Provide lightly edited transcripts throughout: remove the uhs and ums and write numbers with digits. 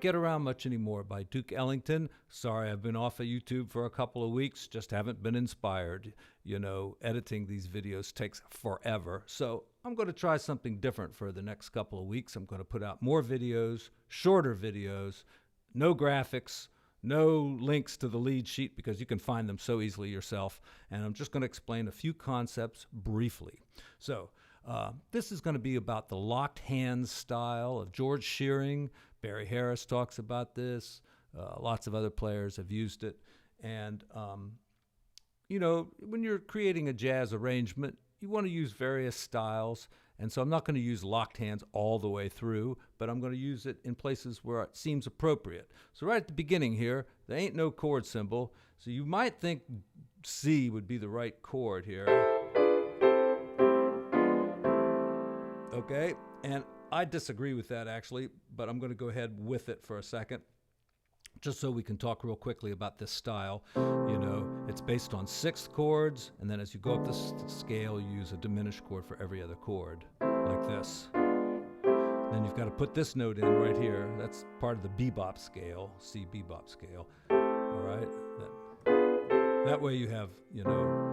Get Around Much Anymore by Duke Ellington. Sorry, I've been off of YouTube for a couple of weeks, just haven't been inspired. You know, editing these videos takes forever. So I'm going to try something different for the next couple of weeks. I'm going to put out more videos, shorter videos, no graphics, no links to the lead sheet because you can find them so easily yourself. And I'm just going to explain a few concepts briefly. So this is going to be about the locked hands style of George Shearing. Barry Harris talks about this. Lots of other players have used it. And, you know, when you're creating a jazz arrangement, you want to use various styles. And so I'm not going to use locked hands all the way through, but I'm going to use it in places where it seems appropriate. So right at the beginning here, there ain't no chord symbol. So you might think C would be the right chord here. Okay, and I disagree with that actually, but I'm going to go ahead with it for a second, just so we can talk real quickly about this style. You know, it's based on 6th chords, and then as you go up the scale, you use a diminished chord for every other chord, like this. Then you've got to put this note in right here. That's part of the bebop scale, C bebop scale. All right, that way you have, you know,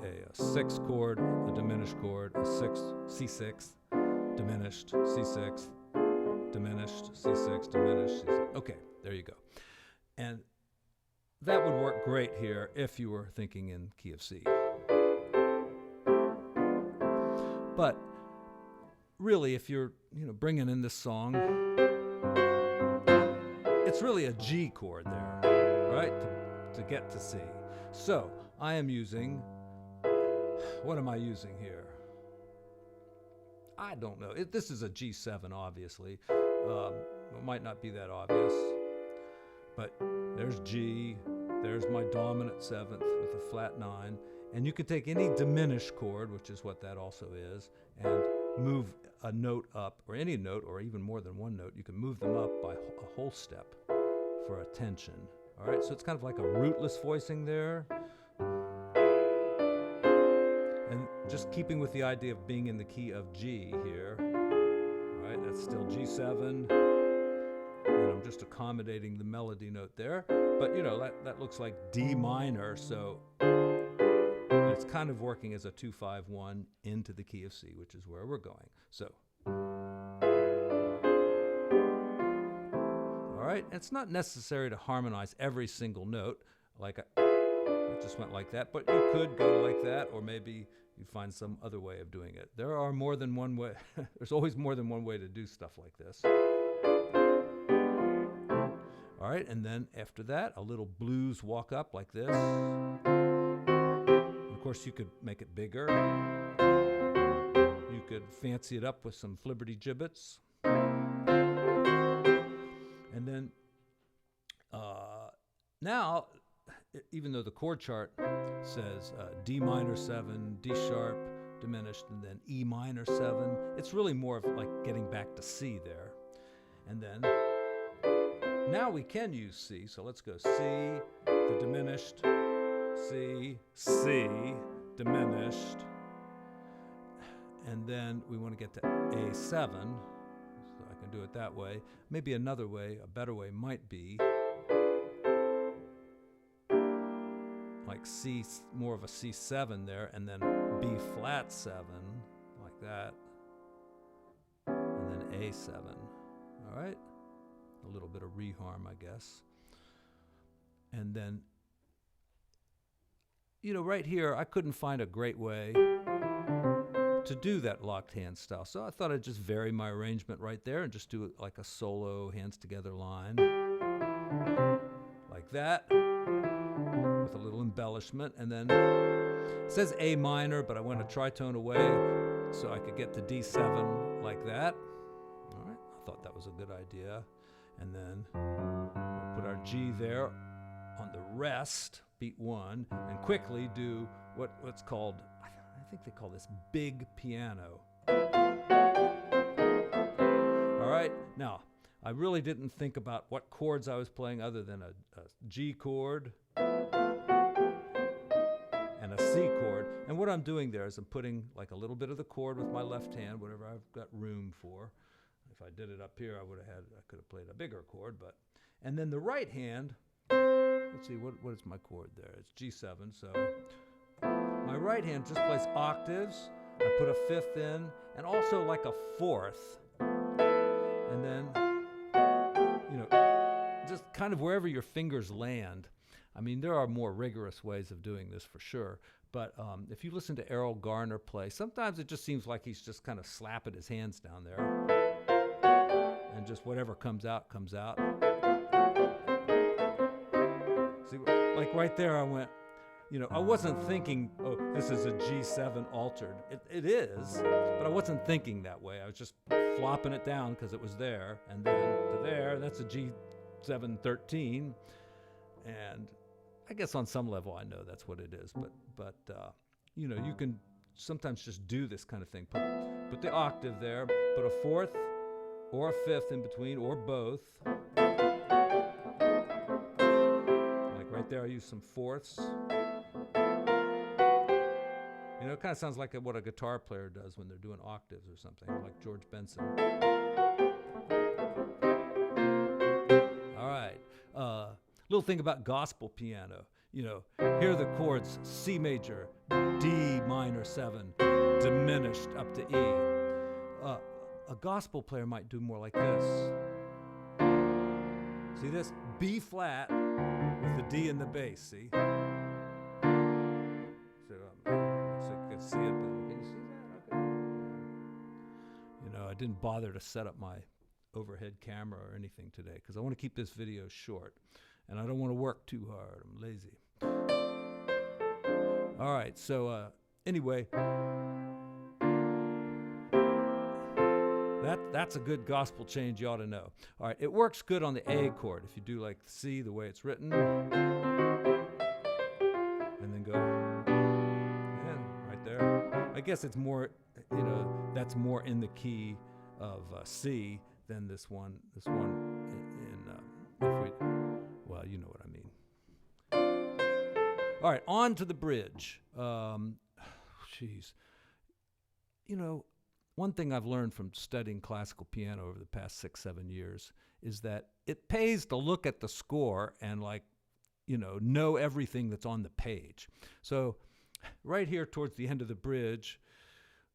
a 6th chord, a diminished chord, a 6th, C6, diminished, C6, diminished, C6, diminished, C6. Okay, there you go. And that would work great here if you were thinking in key of C. But really, if you're, you know, bringing in this song, it's really a G chord there, right, to get to C. So I am using, what am I using here? I don't know. This is a G7, obviously. It might not be that obvious. But there's G. There's my dominant 7th with a flat 9. And you can take any diminished chord, which is what that also is, and move a note up, or any note, or even more than one note. You can move them up by a whole step for a tension. All right, so it's kind of like a rootless voicing there. And just keeping with the idea of being in the key of G here. All right, that's still G7. And I'm just accommodating the melody note there. But, you know, that looks like D minor, so it's kind of working as a 2-5-1 into the key of C, which is where we're going. So, all right, it's not necessary to harmonize every single note. Like it just went like that, but you could go like that, or maybe you find some other way of doing it. There are more than one way. There's always more than one way to do stuff like this. All right, and then after that, a little blues walk up like this. Of course, you could make it bigger. You could fancy it up with some flibberty gibbets. And then now, even though the chord chart says D minor 7, D sharp, diminished, and then E minor 7, it's really more of like getting back to C there. And then now we can use C, so let's go C, the diminished, C, C, diminished, and then we want to get to A7, so I can do it that way. Maybe another way, a better way might be like C, more of a C7 there, and then B flat 7, like that, and then A7, all right? A little bit of reharm, I guess. And then, you know, right here, I couldn't find a great way to do that locked hand style. So I thought I'd just vary my arrangement right there and just do it like a solo hands together line. Like that, with a little embellishment. And then it says A minor, but I went a tritone away so I could get to D7 like that. All right, I thought that was a good idea. And then we'll put our G there on the rest, beat 1, and quickly do what's called, I think they call this big piano. All right, now, I really didn't think about what chords I was playing other than a G chord and a C chord. And what I'm doing there is I'm putting like a little bit of the chord with my left hand, whatever I've got room for. If if I did it up here, I could have played a bigger chord, but, and then the right hand, let's see, what is my chord there? It's G7, so my right hand just plays octaves. I put a fifth in, and also like a fourth, and then, you know, just kind of wherever your fingers land. I mean, there are more rigorous ways of doing this for sure, but if you listen to Errol Garner play, sometimes it just seems like he's just kind of slapping his hands down there, and just whatever comes out, comes out. See, like right there I went, you know, I wasn't thinking, oh, this is a G7 altered. It is, but I wasn't thinking that way. I was just flopping it down because it was there, and then to there, that's a G7 13, and I guess on some level I know that's what it is, but you know, you can sometimes just do this kind of thing. Put the octave there, put a fourth or a fifth in between, or both. Like right there, I use some fourths. You know, it kind of sounds like what a guitar player does when they're doing octaves or something, like George Benson. All right. Little thing about gospel piano. You know, here are the chords: C major, D minor 7, diminished up to E. A gospel player might do more like this. See this? B flat with the D in the bass, see? So you can see it, but can you see that? Okay. Yeah. You know, I didn't bother to set up my overhead camera or anything today because I want to keep this video short, and I don't want to work too hard. I'm lazy. All right, so anyway, that's a good gospel change you ought to know. All right, it works good on the A chord if you do like C the way it's written, and then go, and right there. I guess it's more, you know, that's more in the key of C than this one. This one well, you know what I mean. All right, on to the bridge. Geez. You know, one thing I've learned from studying classical piano over the past 6-7 years is that it pays to look at the score and, like, you know everything that's on the page. So right here towards the end of the bridge,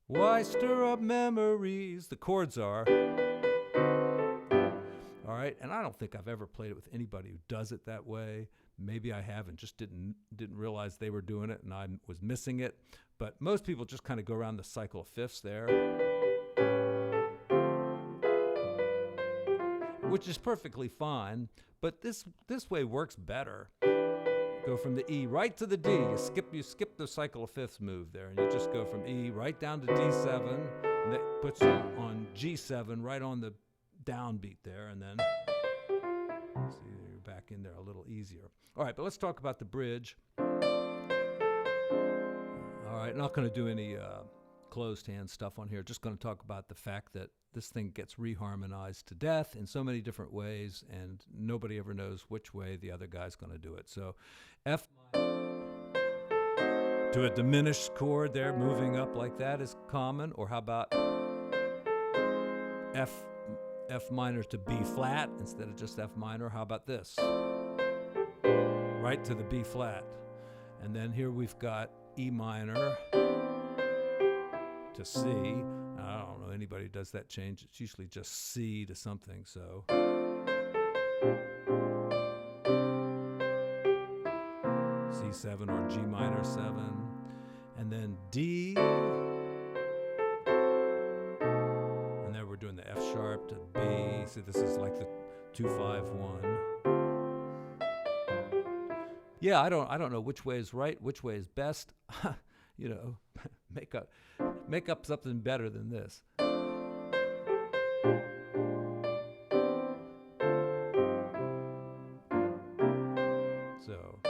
why stir up memories? The chords are. All right, and I don't think I've ever played it with anybody who does it that way. Maybe I have and just didn't realize they were doing it and I was missing it. But most people just kind of go around the cycle of fifths there, which is perfectly fine. But this way works better. Go from the E right to the D. You skip the cycle of fifths move there, and you just go from E right down to D7, and that puts you on G7 right on the downbeat there, and then see you're back in there a little easier. All right, but let's talk about the bridge. All right, not going to do any closed hand stuff on here. Just going to talk about the fact that this thing gets reharmonized to death in so many different ways, and nobody ever knows which way the other guy's going to do it. So F to a diminished chord there, moving up like that is common. Or how about F minor to B flat instead of just F minor? How about this? Right to the B flat. And then here we've got E minor to C. I don't know anybody who does that change. It's usually just C to something, so. C7 or G minor 7. And then D. And then we're doing the F sharp to B. So this is like the 2-5-1. Yeah, I don't know which way is right, which way is best. You know, make up something better than this. So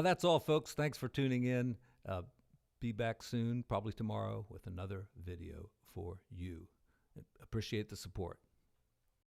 That's all, folks. Thanks for tuning in. Be back soon, probably tomorrow, with another video for you. Appreciate the support.